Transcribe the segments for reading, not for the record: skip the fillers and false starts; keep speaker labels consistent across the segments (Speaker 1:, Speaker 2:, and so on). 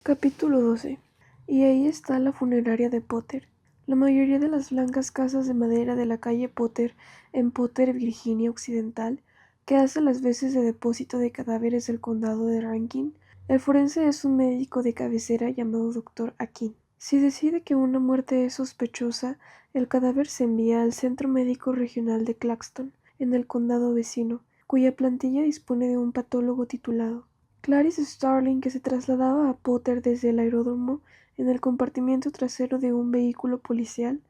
Speaker 1: Capítulo 12. Y ahí está la funeraria de Potter. La mayoría de las blancas casas de madera de la calle Potter, en Potter, Virginia Occidental, que hace las veces de depósito de cadáveres del condado de Rankin, el forense es un médico de cabecera llamado Dr. Akin. Si decide que una muerte es sospechosa, el cadáver se envía al Centro Médico Regional de Claxton, en el condado vecino, cuya plantilla dispone de un patólogo titulado. Clarice Starling, que se trasladaba a Potter desde el aeródromo en el compartimiento trasero de un vehículo policial,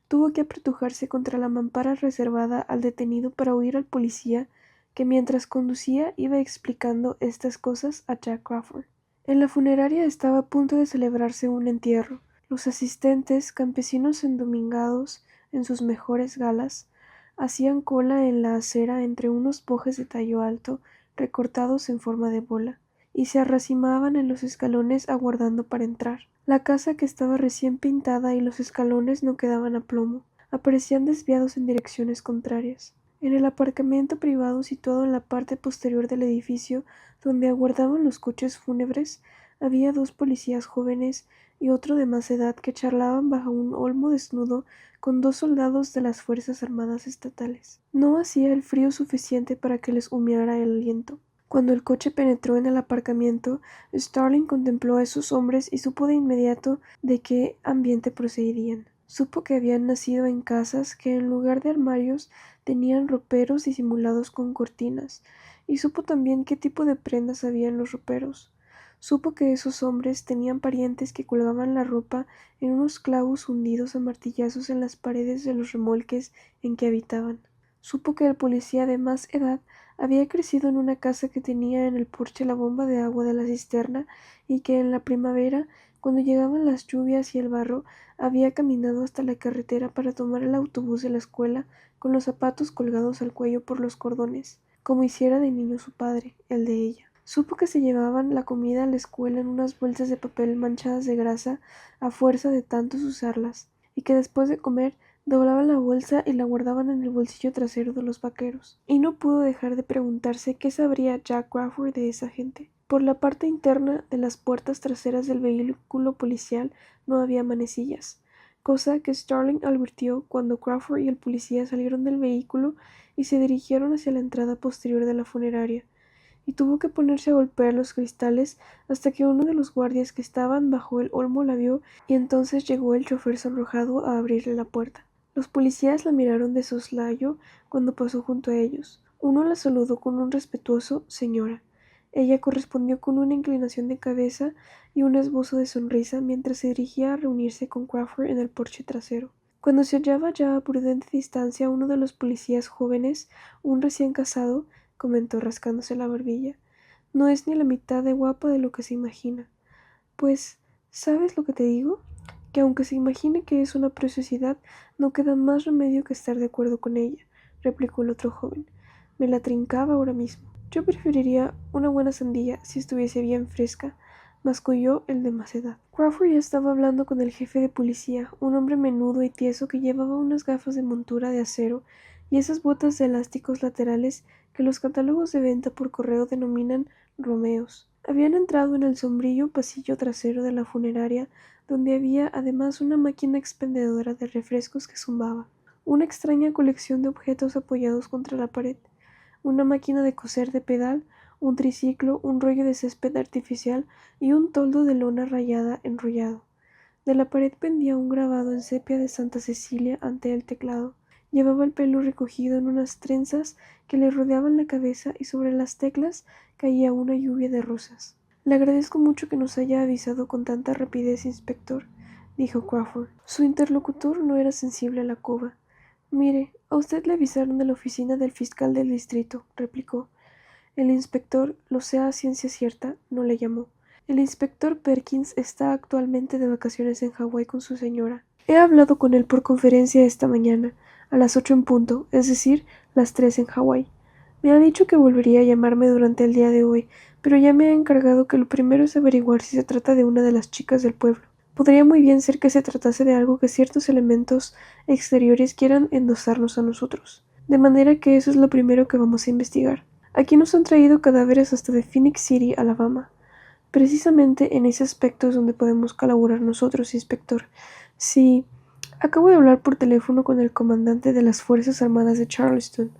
Speaker 1: tuvo que apretujarse contra la mampara reservada al detenido para oír al policía que mientras conducía iba explicando estas cosas a Jack Crawford. En la funeraria estaba a punto de celebrarse un entierro. Los asistentes, campesinos endomingados en sus mejores galas, hacían cola en la acera entre unos bojes de tallo alto recortados en forma de bola, y se arracimaban en los escalones aguardando para entrar. La casa, que estaba recién pintada, y los escalones no quedaban a plomo, aparecían desviados en direcciones contrarias. En el aparcamiento privado situado en la parte posterior del edificio, donde aguardaban los coches fúnebres, había dos policías jóvenes y otro de más edad que charlaban bajo un olmo desnudo con dos soldados de las Fuerzas Armadas Estatales. No hacía el frío suficiente para que les humeara el aliento. Cuando el coche penetró en el aparcamiento, Starling contempló a esos hombres y supo de inmediato de qué ambiente procedían. Supo que habían nacido en casas que en lugar de armarios tenían roperos disimulados con cortinas, y supo también qué tipo de prendas había en los roperos. Supo que esos hombres tenían parientes que colgaban la ropa en unos clavos hundidos a martillazos en las paredes de los remolques en que habitaban. Supo que el policía de más edad había crecido en una casa que tenía en el porche la bomba de agua de la cisterna y que en la primavera, cuando llegaban las lluvias y el barro, había caminado hasta la carretera para tomar el autobús de la escuela con los zapatos colgados al cuello por los cordones, como hiciera de niño su padre, el de ella. Supo que se llevaban la comida a la escuela en unas bolsas de papel manchadas de grasa a fuerza de tantos usarlas, y que después de comer doblaban la bolsa y la guardaban en el bolsillo trasero de los vaqueros. Y no pudo dejar de preguntarse qué sabría Jack Crawford de esa gente. Por la parte interna de las puertas traseras del vehículo policial no había manecillas, cosa que Starling advirtió cuando Crawford y el policía salieron del vehículo y se dirigieron hacia la entrada posterior de la funeraria, y tuvo que ponerse a golpear los cristales hasta que uno de los guardias que estaban bajo el olmo la vio, y entonces llegó el chofer sonrojado a abrirle la puerta. Los policías la miraron de soslayo cuando pasó junto a ellos. Uno la saludó con un respetuoso «señora». Ella correspondió con una inclinación de cabeza y un esbozo de sonrisa mientras se dirigía a reunirse con Crawford en el porche trasero. Cuando se hallaba ya a prudente distancia, uno de los policías jóvenes, un recién casado, comentó rascándose la barbilla, «no es ni la mitad de guapa de lo que se imagina». «Pues, ¿sabes lo que te digo? Que aunque se imagine que es una preciosidad, no queda más remedio que estar de acuerdo con ella», replicó el otro joven. «Me la trincaba ahora mismo». «Yo preferiría una buena sandía si estuviese bien fresca», masculló el de más edad. Crawford ya estaba hablando con el jefe de policía, un hombre menudo y tieso que llevaba unas gafas de montura de acero y esas botas de elásticos laterales que los catálogos de venta por correo denominan Romeos. Habían entrado en el sombrío pasillo trasero de la funeraria, donde había además una máquina expendedora de refrescos que zumbaba, una extraña colección de objetos apoyados contra la pared, una máquina de coser de pedal, un triciclo, un rollo de césped artificial y un toldo de lona rayada enrollado. De la pared pendía un grabado en sepia de Santa Cecilia ante el teclado. Llevaba el pelo recogido en unas trenzas que le rodeaban la cabeza y sobre las teclas caía una lluvia de rosas. «Le agradezco mucho que nos haya avisado con tanta rapidez, inspector», dijo Crawford. Su interlocutor no era sensible a la cova. «Mire, a usted le avisaron de la oficina del fiscal del distrito», replicó. «El inspector, lo sé a ciencia cierta, no le llamó. El inspector Perkins está actualmente de vacaciones en Hawái con su señora. He hablado con él por conferencia esta mañana, a las 8 en punto, es decir, las 3 en Hawái. Me ha dicho que volvería a llamarme durante el día de hoy, pero ya me ha encargado que lo primero es averiguar si se trata de una de las chicas del pueblo. Podría muy bien ser que se tratase de algo que ciertos elementos exteriores quieran endosarnos a nosotros. De manera que eso es lo primero que vamos a investigar. Aquí nos han traído cadáveres hasta de Phoenix City, Alabama. Precisamente en ese aspecto es donde podemos colaborar nosotros, inspector. Sí, acabo de hablar por teléfono con el comandante de las Fuerzas Armadas de Charleston.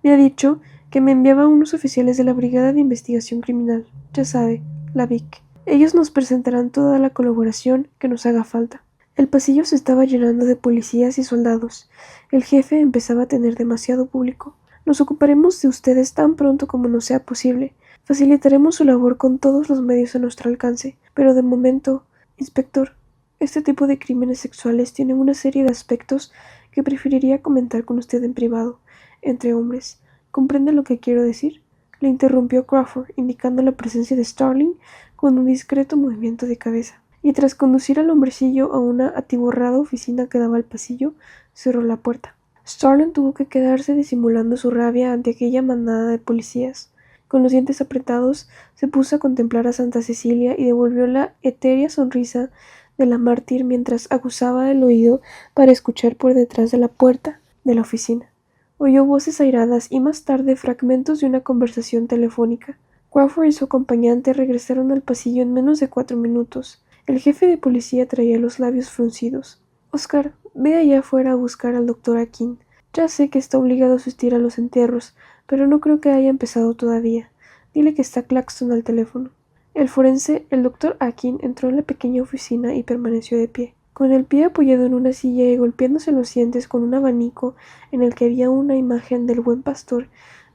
Speaker 1: Me ha dicho que me enviaba a unos oficiales de la Brigada de Investigación Criminal, ya sabe, la BIC. Ellos nos presentarán toda la colaboración que nos haga falta. El pasillo se estaba llenando de policías y soldados. El jefe empezaba a tener demasiado público. Nos ocuparemos de ustedes tan pronto como nos sea posible. Facilitaremos su labor con todos los medios a nuestro alcance. Pero de momento, inspector, este tipo de crímenes sexuales tiene una serie de aspectos que preferiría comentar con usted en privado, entre hombres. ¿Comprende lo que quiero decir? Le interrumpió Crawford, indicando la presencia de Starling con un discreto movimiento de cabeza. Y tras conducir al hombrecillo a una atiborrada oficina que daba al pasillo, cerró la puerta. Starling tuvo que quedarse disimulando su rabia ante aquella manada de policías. Con los dientes apretados, se puso a contemplar a Santa Cecilia y devolvió la etérea sonrisa de la mártir mientras aguzaba el oído para escuchar por detrás de la puerta de la oficina. Oyó voces airadas y más tarde fragmentos de una conversación telefónica. Crawford y su acompañante regresaron al pasillo en menos de 4 minutos. El jefe de policía traía los labios fruncidos. Oscar, ve allá afuera a buscar al doctor Akin. Ya sé que está obligado a asistir a los entierros, pero no creo que haya empezado todavía. Dile que está Claxton al teléfono. El forense, el doctor Akin, entró en la pequeña oficina y permaneció de pie, con el pie apoyado en una silla y golpeándose los dientes con un abanico en el que había una imagen del buen pastor,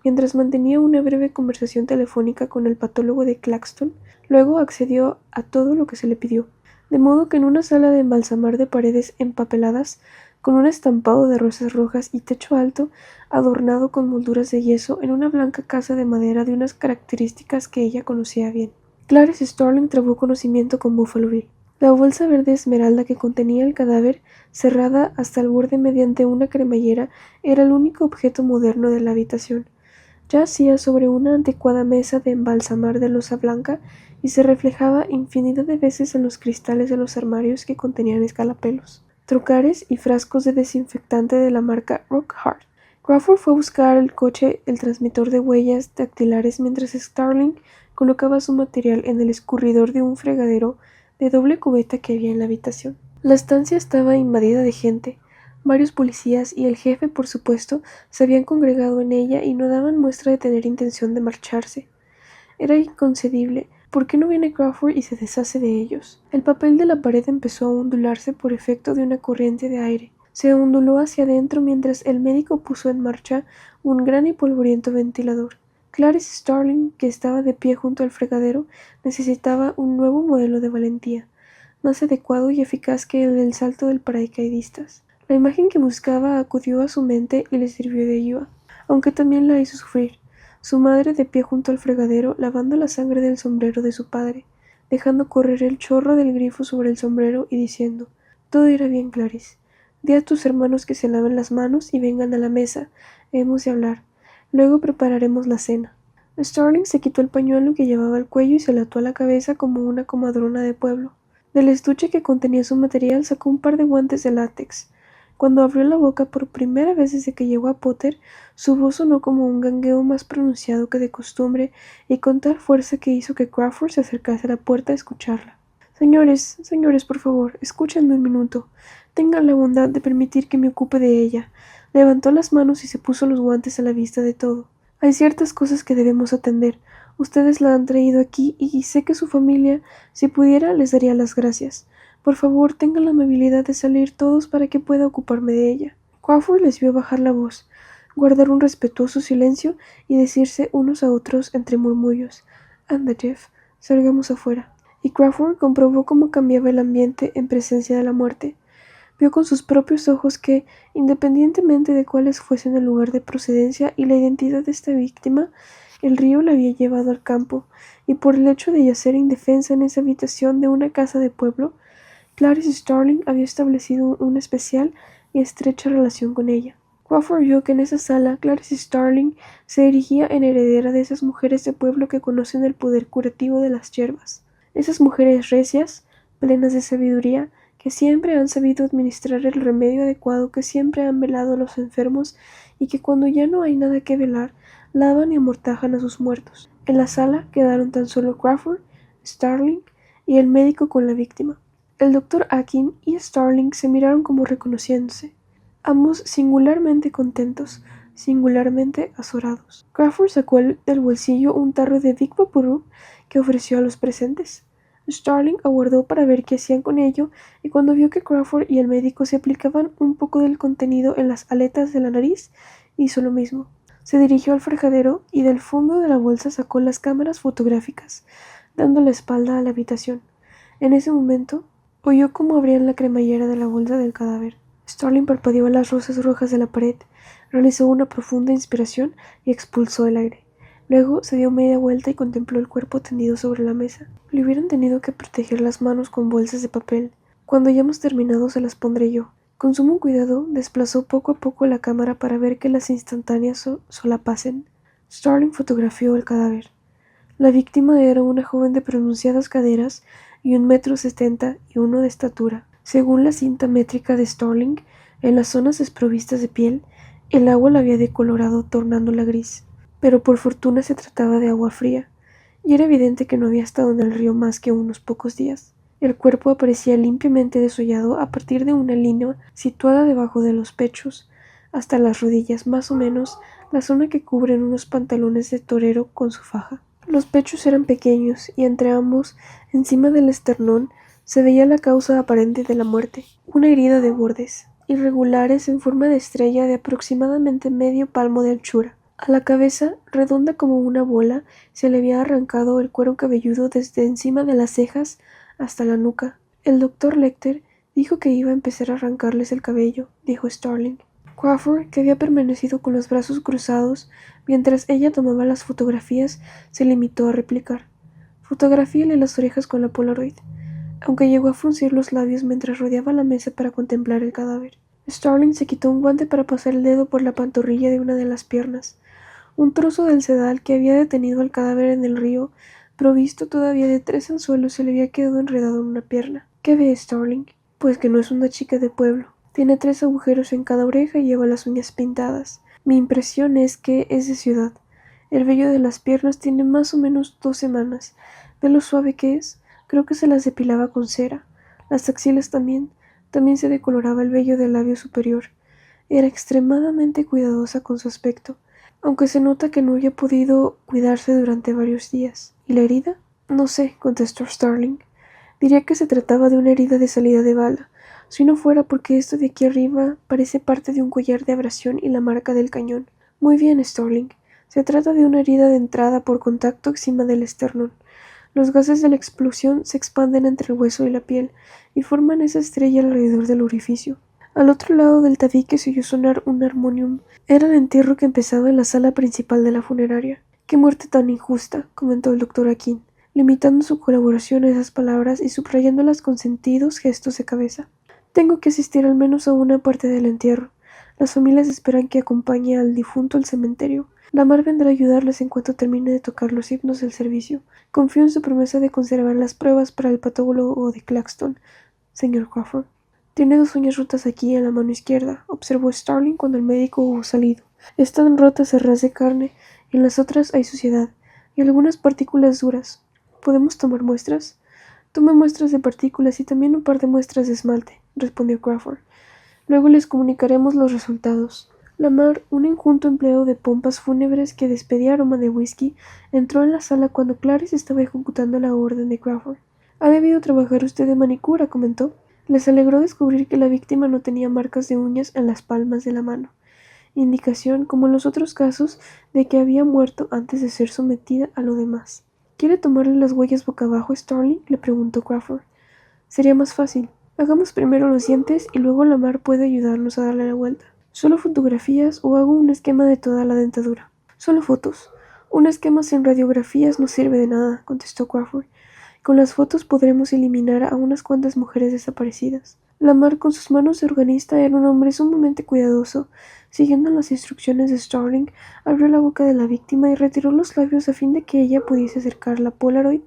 Speaker 1: mientras mantenía una breve conversación telefónica con el patólogo de Claxton. Luego accedió a todo lo que se le pidió, de modo que en una sala de embalsamar de paredes empapeladas, con un estampado de rosas rojas y techo alto, adornado con molduras de yeso, en una blanca casa de madera de unas características que ella conocía bien. Clarence Starling trabó conocimiento con Buffalo Bill. La bolsa verde esmeralda que contenía el cadáver, cerrada hasta el borde mediante una cremallera, era el único objeto moderno de la habitación. Yacía sobre una anticuada mesa de embalsamar de loza blanca y se reflejaba infinidad de veces en los cristales de los armarios que contenían escalapelos, trocares y frascos de desinfectante de la marca Rock Hard. Crawford fue a buscar el coche el transmisor de huellas dactilares mientras Starling colocaba su material en el escurridor de un fregadero de doble cubeta que había en la habitación. La estancia estaba invadida de gente. Varios policías y el jefe, por supuesto, se habían congregado en ella y no daban muestra de tener intención de marcharse. Era inconcebible. ¿Por qué no viene Crawford y se deshace de ellos? El papel de la pared empezó a ondularse por efecto de una corriente de aire. Se onduló hacia adentro mientras el médico puso en marcha un gran y polvoriento ventilador. Clarence Starling, que estaba de pie junto al fregadero, necesitaba un nuevo modelo de valentía, más adecuado y eficaz que el del salto del paracaidistas. La imagen que buscaba acudió a su mente y le sirvió de ayuda, aunque también la hizo sufrir. Su madre de pie junto al fregadero, lavando la sangre del sombrero de su padre, dejando correr el chorro del grifo sobre el sombrero y diciendo: «Todo irá bien, Clarice. Di a tus hermanos que se laven las manos y vengan a la mesa. Hemos de hablar. Luego prepararemos la cena». Starling se quitó el pañuelo que llevaba al cuello y se lo ató a la cabeza como una comadrona de pueblo. Del estuche que contenía su material sacó un par de guantes de látex. Cuando abrió la boca por primera vez desde que llegó a Potter, su voz sonó como un gangueo más pronunciado que de costumbre y con tal fuerza que hizo que Crawford se acercase a la puerta a escucharla. «Señores, señores, por favor, escúchenme un minuto. Tengan la bondad de permitir que me ocupe de ella». Levantó las manos y se puso los guantes a la vista de todo. «Hay ciertas cosas que debemos atender. Ustedes la han traído aquí y sé que su familia, si pudiera, les daría las gracias. Por favor, tengan la amabilidad de salir todos para que pueda ocuparme de ella». Crawford les vio bajar la voz, guardar un respetuoso silencio y decirse unos a otros entre murmullos: «Anda, Jeff, salgamos afuera». Y Crawford comprobó cómo cambiaba el ambiente en presencia de la muerte. Vio con sus propios ojos que, independientemente de cuáles fuesen el lugar de procedencia y la identidad de esta víctima, el río la había llevado al campo, y por el hecho de yacer indefensa en esa habitación de una casa de pueblo, Clarence Starling había establecido una especial y estrecha relación con ella. Crawford vio que en esa sala Clarence Starling se erigía en heredera de esas mujeres de pueblo que conocen el poder curativo de las hierbas. Esas mujeres recias, plenas de sabiduría, que siempre han sabido administrar el remedio adecuado, que siempre han velado a los enfermos y que cuando ya no hay nada que velar, lavan y amortajan a sus muertos. En la sala quedaron tan solo Crawford, Starling y el médico con la víctima. El Dr. Akin y Starling se miraron como reconociéndose, ambos singularmente contentos, singularmente azorados. Crawford sacó del bolsillo un tarro de Big Vaporub que ofreció a los presentes. Starling aguardó para ver qué hacían con ello, y cuando vio que Crawford y el médico se aplicaban un poco del contenido en las aletas de la nariz, hizo lo mismo. Se dirigió al fregadero y del fondo de la bolsa sacó las cámaras fotográficas, dando la espalda a la habitación. En ese momento, oyó cómo abrían la cremallera de la bolsa del cadáver. Starling parpadeó las rosas rojas de la pared, realizó una profunda inspiración y expulsó el aire. Luego se dio media vuelta y contempló el cuerpo tendido sobre la mesa. Le hubieran tenido que proteger las manos con bolsas de papel. Cuando hayamos terminado se las pondré yo. Con sumo cuidado desplazó poco a poco la cámara para ver que las instantáneas solapasen. Starling fotografió el cadáver. La víctima era una joven de pronunciadas caderas y 1,70 m de estatura. Según la cinta métrica de Starling, en las zonas desprovistas de piel, el agua la había decolorado tornándola gris. Pero por fortuna se trataba de agua fría, y era evidente que no había estado en el río más que unos pocos días. El cuerpo aparecía limpiamente desollado a partir de una línea situada debajo de los pechos, hasta las rodillas, más o menos la zona que cubren unos pantalones de torero con su faja. Los pechos eran pequeños, y entre ambos, encima del esternón, se veía la causa aparente de la muerte, una herida de bordes, irregulares en forma de estrella de aproximadamente medio palmo de anchura. A la cabeza, redonda como una bola, se le había arrancado el cuero cabelludo desde encima de las cejas hasta la nuca. El doctor Lecter dijo que iba a empezar a arrancarles el cabello, dijo Starling. Crawford, que había permanecido con los brazos cruzados mientras ella tomaba las fotografías, se limitó a replicar: «Fotografíale las orejas con la Polaroid», aunque llegó a fruncir los labios mientras rodeaba la mesa para contemplar el cadáver. Starling se quitó un guante para pasar el dedo por la pantorrilla de una de las piernas. Un trozo del sedal que había detenido al cadáver en el río, provisto todavía de 3 anzuelos, se le había quedado enredado en una pierna. ¿Qué ve Starling? Pues que no es una chica de pueblo. Tiene 3 agujeros en cada oreja y lleva las uñas pintadas. Mi impresión es que es de ciudad. El vello de las piernas tiene más o menos 2 semanas. ¿Ve lo suave que es? Creo que se las depilaba con cera. Las axilas también. También se decoloraba el vello del labio superior. Era extremadamente cuidadosa con su aspecto, aunque se nota que no había podido cuidarse durante varios días. ¿Y la herida? No sé, contestó Starling. Diría que se trataba de una herida de salida de bala, si no fuera porque esto de aquí arriba parece parte de un collar de abrasión y la marca del cañón. Muy bien, Starling. Se trata de una herida de entrada por contacto encima del esternón. Los gases de la explosión se expanden entre el hueso y la piel y forman esa estrella alrededor del orificio. Al otro lado del tabique se oyó sonar un armonium. Era el entierro que empezaba en la sala principal de la funeraria. «Qué muerte tan injusta», comentó el doctor Akin, limitando su colaboración a esas palabras y subrayándolas con sentidos gestos de cabeza. «Tengo que asistir al menos a una parte del entierro. Las familias esperan que acompañe al difunto al cementerio. Lamar vendrá a ayudarles en cuanto termine de tocar los himnos del servicio. Confío en su promesa de conservar las pruebas para el patólogo de Claxton, señor Crawford». «Tiene 2 uñas rotas aquí en la mano izquierda», observó Starling cuando el médico hubo salido. «Están rotas a ras de carne, y en las otras hay suciedad, y algunas partículas duras. ¿Podemos tomar muestras?» «Tome muestras de partículas y también un par de muestras de esmalte», respondió Crawford. «Luego les comunicaremos los resultados». Lamar, un enjuto empleado de pompas fúnebres que despedía aroma de whisky, entró en la sala cuando Clarice estaba ejecutando la orden de Crawford. «Ha debido trabajar usted de manicura», comentó. Les alegró descubrir que la víctima no tenía marcas de uñas en las palmas de la mano, indicación, como en los otros casos, de que había muerto antes de ser sometida a lo demás. «¿Quiere tomarle las huellas boca abajo, Starling?», le preguntó Crawford. «Sería más fácil. Hagamos primero los dientes y luego Lamar puede ayudarnos a darle la vuelta». «¿Solo fotografías o hago un esquema de toda la dentadura?» «Solo fotos. Un esquema sin radiografías no sirve de nada», contestó Crawford. «Con las fotos podremos eliminar a unas cuantas mujeres desaparecidas». Lamar, con sus manos de organista, era un hombre sumamente cuidadoso. Siguiendo las instrucciones de Starling, abrió la boca de la víctima y retiró los labios a fin de que ella pudiese acercar la Polaroid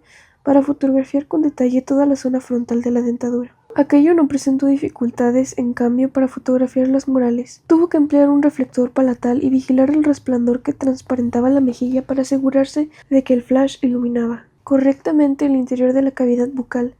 Speaker 1: para fotografiar con detalle toda la zona frontal de la dentadura. Aquello no presentó dificultades, en cambio, para fotografiar las morales. Tuvo que emplear un reflector palatal y vigilar el resplandor que transparentaba la mejilla para asegurarse de que el flash iluminaba. correctamente el interior de la cavidad bucal.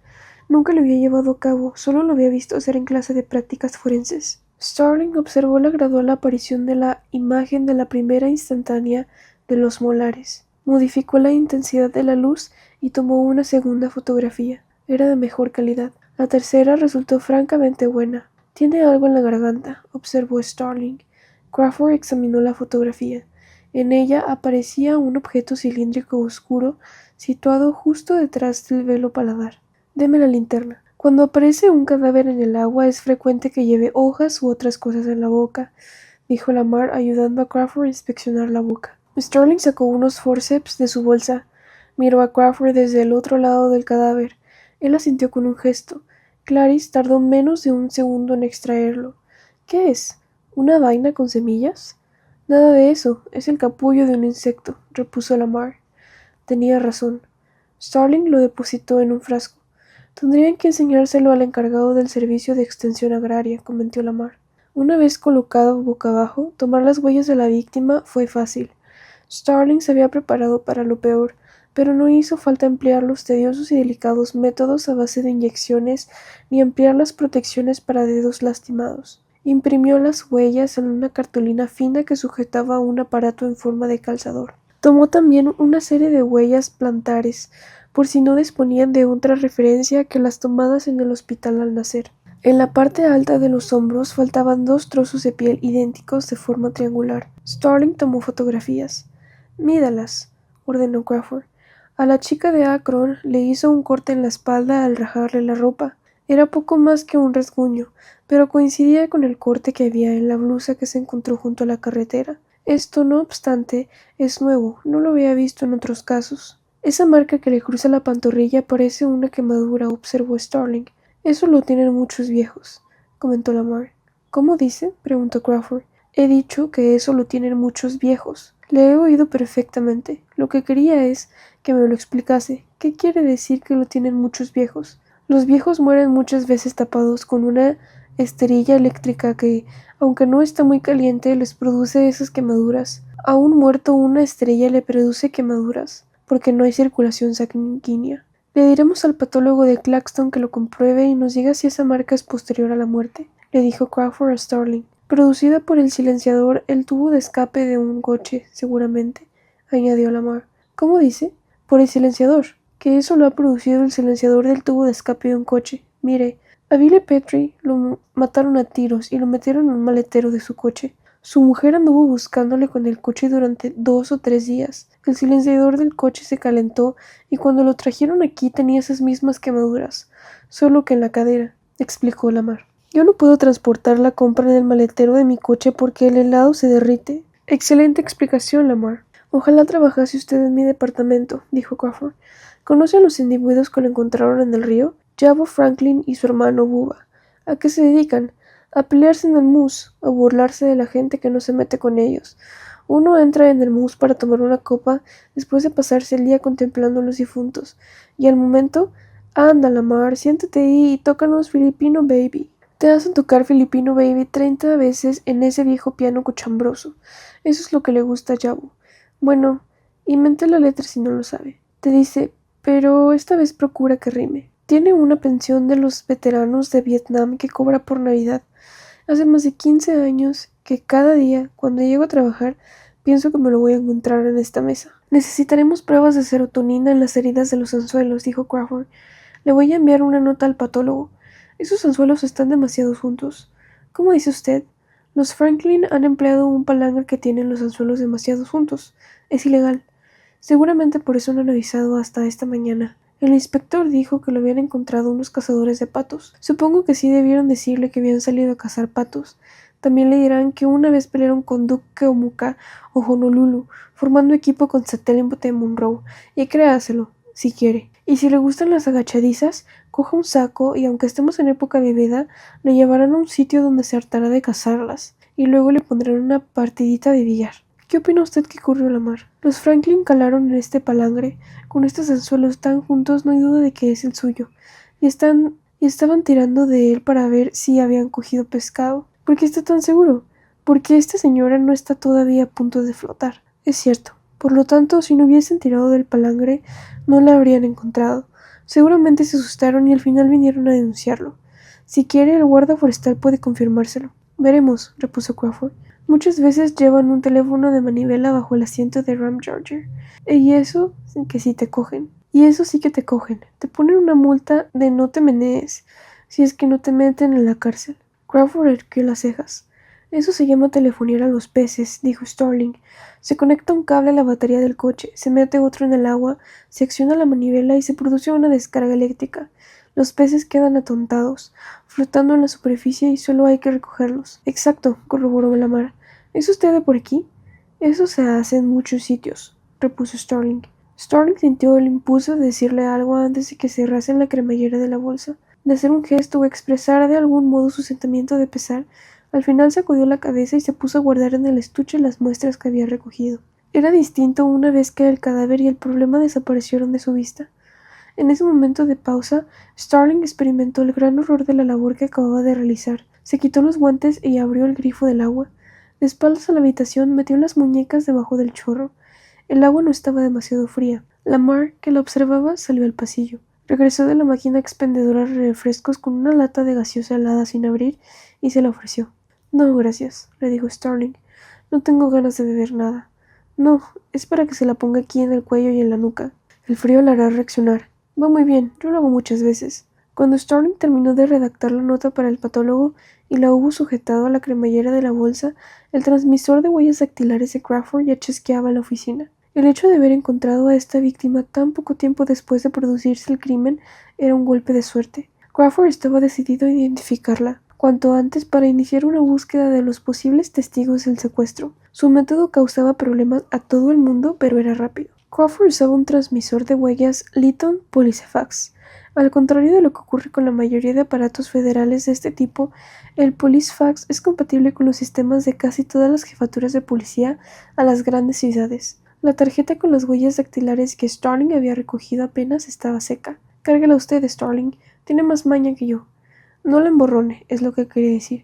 Speaker 1: Nunca lo había llevado a cabo, solo lo había visto hacer en clase de prácticas forenses. Starling observó la gradual aparición de la imagen de la primera instantánea de los molares. Modificó la intensidad de la luz y tomó una segunda fotografía. Era de mejor calidad. La tercera resultó francamente buena. Tiene algo en la garganta, observó Starling. Crawford examinó la fotografía. En ella aparecía un objeto cilíndrico oscuro situado justo detrás del velo paladar. Deme la linterna. Cuando aparece un cadáver en el agua es frecuente que lleve hojas u otras cosas en la boca, dijo Lamar ayudando a Crawford a inspeccionar la boca. Starling sacó unos forceps de su bolsa. Miró a Crawford desde el otro lado del cadáver. Él asintió con un gesto. Clarice tardó menos de un segundo en extraerlo. ¿Qué es? ¿Una vaina con semillas? Nada de eso, es el capullo de un insecto, repuso Lamar. Tenía razón. Starling lo depositó en un frasco. Tendrían que enseñárselo al encargado del servicio de extensión agraria, comentó Lamar. Una vez colocado boca abajo, tomar las huellas de la víctima fue fácil. Starling se había preparado para lo peor, pero no hizo falta emplear los tediosos y delicados métodos a base de inyecciones ni ampliar las protecciones para dedos lastimados. Imprimió las huellas en una cartulina fina que sujetaba a un aparato en forma de calzador. Tomó también una serie de huellas plantares, por si no disponían de otra referencia que las tomadas en el hospital al nacer. En la parte alta de los hombros faltaban 2 trozos de piel idénticos de forma triangular. Starling tomó fotografías. Mídalas, ordenó Crawford. A la chica de Akron le hizo un corte en la espalda al rajarle la ropa. Era poco más que un rasguño, pero coincidía con el corte que había en la blusa que se encontró junto a la carretera. Esto, no obstante, es nuevo, no lo había visto en otros casos. Esa marca que le cruza la pantorrilla parece una quemadura, observó Starling. Eso lo tienen muchos viejos, comentó Lamar. ¿Cómo dice? Preguntó Crawford. He dicho que eso lo tienen muchos viejos. Le he oído perfectamente. Lo que quería es que me lo explicase. ¿Qué quiere decir que lo tienen muchos viejos? Los viejos mueren muchas veces tapados con una esterilla eléctrica que, aunque no está muy caliente, les produce esas quemaduras. A un muerto una estrella le produce quemaduras, porque no hay circulación sanguínea. Le diremos al patólogo de Claxton que lo compruebe y nos diga si esa marca es posterior a la muerte, le dijo Crawford a Starling. Producida por el silenciador, el tubo de escape de un coche, seguramente, añadió Lamar. ¿Cómo dice? Por el silenciador, que eso lo ha producido el silenciador del tubo de escape de un coche. Mire, a Billy Petrie lo mataron a tiros y lo metieron en un maletero de su coche. Su mujer anduvo buscándole con el coche durante 2 o 3 días. El silenciador del coche se calentó y cuando lo trajeron aquí tenía esas mismas quemaduras, solo que en la cadera, explicó Lamar. Yo no puedo transportar la compra en el maletero de mi coche porque el helado se derrite. Excelente explicación, Lamar. Ojalá trabajase usted en mi departamento, dijo Crawford. ¿Conoce a los individuos que lo encontraron en el río? Jabo Franklin y su hermano Bubba. ¿A qué se dedican? A pelearse en el mus, a burlarse de la gente que no se mete con ellos. Uno entra en el mus para tomar una copa después de pasarse el día contemplando a los difuntos. Y al momento, anda, Lamar, siéntate ahí y tócanos Filipino Baby. Te hacen tocar Filipino Baby 30 veces en ese viejo piano cochambroso. Eso es lo que le gusta a Jabo. Bueno, invente la letra si no lo sabe. Te dice, pero esta vez procura que rime. Tiene una pensión de los veteranos de Vietnam que cobra por Navidad. Hace más de 15 años que cada día, cuando llego a trabajar, pienso que me lo voy a encontrar en esta mesa. Necesitaremos pruebas de serotonina en las heridas de los anzuelos, dijo Crawford. Le voy a enviar una nota al patólogo. Esos anzuelos están demasiado juntos. ¿Cómo dice usted? Los Franklin han empleado un palangre que tiene los anzuelos demasiado juntos. Es ilegal. Seguramente por eso no han avisado hasta esta mañana. El inspector dijo que lo habían encontrado unos cazadores de patos. Supongo que sí debieron decirle que habían salido a cazar patos. También le dirán que una vez pelearon con Duke Omuka o Honolulu, formando equipo con Satélite Monroe, y créaselo, si quiere. Y si le gustan las agachadizas, coja un saco y aunque estemos en época de veda, le llevarán a un sitio donde se hartará de cazarlas, y luego le pondrán una partidita de billar. ¿Qué opina usted que ocurrió, Lamar? Los Franklin calaron en este palangre. Con estos anzuelos tan juntos no hay duda de que es el suyo. Y estaban tirando de él para ver si habían cogido pescado. ¿Por qué está tan seguro? Porque esta señora no está todavía a punto de flotar. Es cierto, Por lo tanto, si no hubiesen tirado del palangre, no la habrían encontrado. Seguramente se asustaron y al final vinieron a denunciarlo. Si quiere, el guarda forestal puede confirmárselo. Veremos, repuso Crawford. Muchas veces llevan un teléfono de manivela bajo el asiento de Ramcharger. Y eso que sí te cogen. Y eso sí que te cogen. Te ponen una multa de no te menees, si es que no te meten en la cárcel. Crawford erguió las cejas. Eso se llama telefonear a los peces, dijo Starling. Se conecta un cable a la batería del coche, se mete otro en el agua, se acciona la manivela y se produce una descarga eléctrica. Los peces quedan atontados, flotando en la superficie y solo hay que recogerlos. Exacto, corroboró Lamar. ¿Es usted de por aquí? Eso se hace en muchos sitios, repuso Starling. Starling sintió el impulso de decirle algo antes de que cerrase la cremallera de la bolsa, de hacer un gesto o expresar de algún modo su sentimiento de pesar. Al final sacudió la cabeza y se puso a guardar en el estuche las muestras que había recogido. Era distinto una vez que el cadáver y el problema desaparecieron de su vista. En ese momento de pausa, Starling experimentó el gran horror de la labor que acababa de realizar. Se quitó los guantes y abrió el grifo del agua. De espaldas a la habitación, metió las muñecas debajo del chorro. El agua no estaba demasiado fría. Lamar, que la observaba, salió al pasillo. Regresó de la máquina expendedora de refrescos con una lata de gaseosa helada sin abrir y se la ofreció. No, gracias, le dijo Starling. No tengo ganas de beber nada. No, es para que se la ponga aquí en el cuello y en la nuca. El frío la hará reaccionar. Va muy bien, yo lo hago muchas veces. Cuando Starling terminó de redactar la nota para el patólogo y la hubo sujetado a la cremallera de la bolsa, el transmisor de huellas dactilares de Crawford ya chasqueaba en la oficina. El hecho de haber encontrado a esta víctima tan poco tiempo después de producirse el crimen era un golpe de suerte. Crawford estaba decidido a identificarla cuanto antes para iniciar una búsqueda de los posibles testigos del secuestro. Su método causaba problemas a todo el mundo, pero era rápido. Crawford usaba un transmisor de huellas Lytton Policefax. Al contrario de lo que ocurre con la mayoría de aparatos federales de este tipo, el Policefax es compatible con los sistemas de casi todas las jefaturas de policía a las grandes ciudades. La tarjeta con las huellas dactilares que Starling había recogido apenas estaba seca. Cárguela usted, Starling. Tiene más maña que yo. No la emborrone, es lo que quería decir.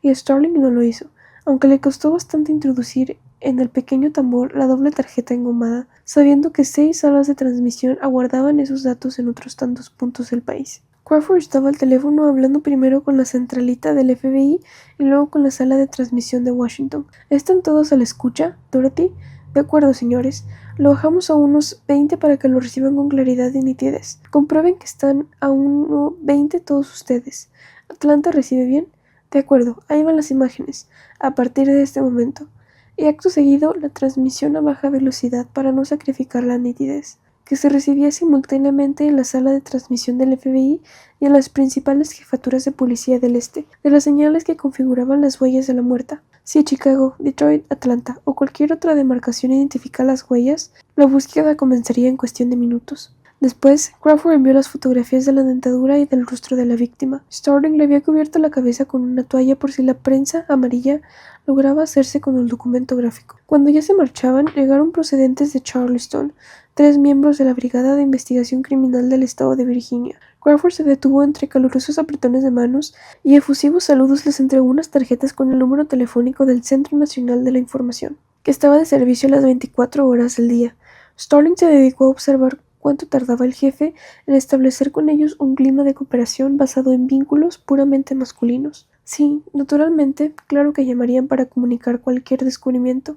Speaker 1: Y Starling no lo hizo, aunque le costó bastante introducir en el pequeño tambor la doble tarjeta engomada, sabiendo que 6 salas de transmisión aguardaban esos datos en otros tantos puntos del país. Crawford estaba al teléfono hablando primero con la centralita del FBI y luego con la sala de transmisión de Washington. ¿Están todos a la escucha, Dorothy? De acuerdo, señores. Lo bajamos a unos 20 para que lo reciban con claridad y nitidez. Comprueben que están a 1:20 todos ustedes. ¿Atlanta recibe bien? De acuerdo, ahí van las imágenes, a partir de este momento. Y acto seguido, la transmisión a baja velocidad para no sacrificar la nitidez, que se recibía simultáneamente en la sala de transmisión del FBI y en las principales jefaturas de policía del este, de las señales que configuraban las huellas de la muerta. Si Chicago, Detroit, Atlanta o cualquier otra demarcación identifica las huellas, la búsqueda comenzaría en cuestión de minutos. Después, Crawford envió las fotografías de la dentadura y del rostro de la víctima. Starling le había cubierto la cabeza con una toalla por si la prensa amarilla lograba hacerse con el documento gráfico. Cuando ya se marchaban, llegaron procedentes de Charleston, 3 miembros de la Brigada de Investigación Criminal del Estado de Virginia. Crawford se detuvo entre calurosos apretones de manos y efusivos saludos les entregó unas tarjetas con el número telefónico del Centro Nacional de la Información, que estaba de servicio las 24 horas del día. Starling se dedicó a observar cuánto tardaba el jefe en establecer con ellos un clima de cooperación basado en vínculos puramente masculinos. Sí, naturalmente, claro que llamarían para comunicar cualquier descubrimiento.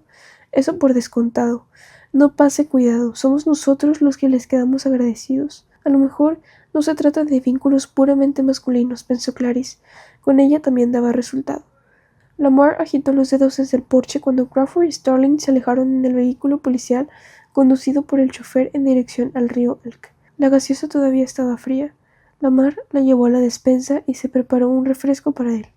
Speaker 1: Eso por descontado. No pase cuidado, somos nosotros los que les quedamos agradecidos. A lo mejor no se trata de vínculos puramente masculinos, pensó Clarice. Con ella también daba resultado. Lamar agitó los dedos desde el porche cuando Crawford y Starling se alejaron en el vehículo policial conducido por el chofer en dirección al río Elk. La gaseosa todavía estaba fría. Lamar la llevó a la despensa y se preparó un refresco para él.